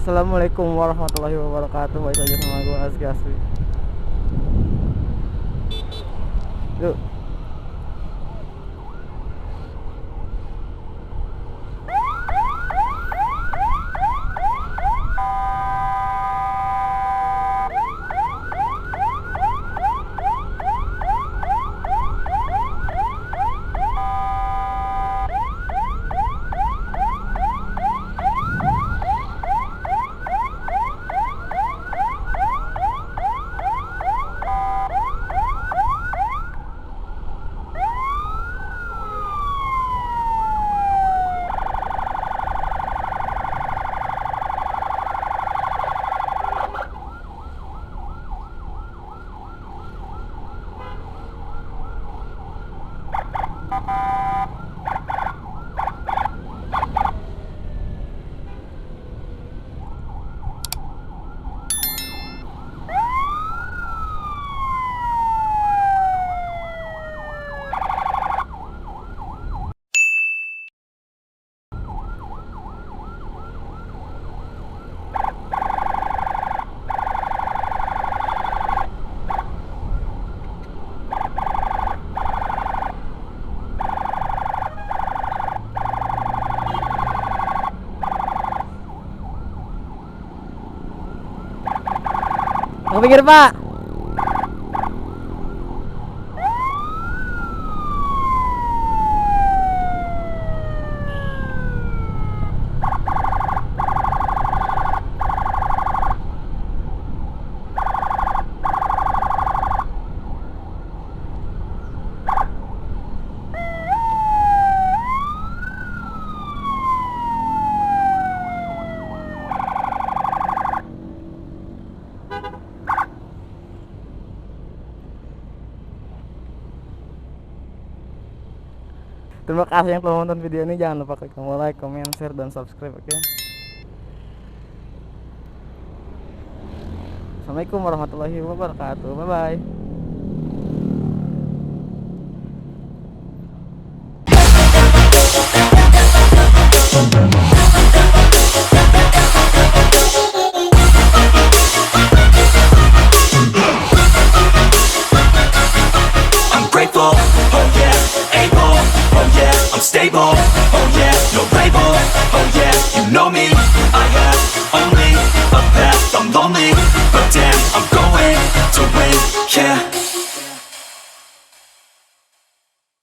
Assalamualaikum warahmatullahi wabarakatuh. Balik lagi sama gue Azky Hasby. Yuk. Ke pinggir, Pak. Terima kasih yang telah menonton video ini. Jangan lupa klik tombol like, comment, share, dan subscribe. Oke. Assalamualaikum warahmatullahi wabarakatuh. Bye bye. I'm grateful, oh yeah, able, oh yeah, I'm stable.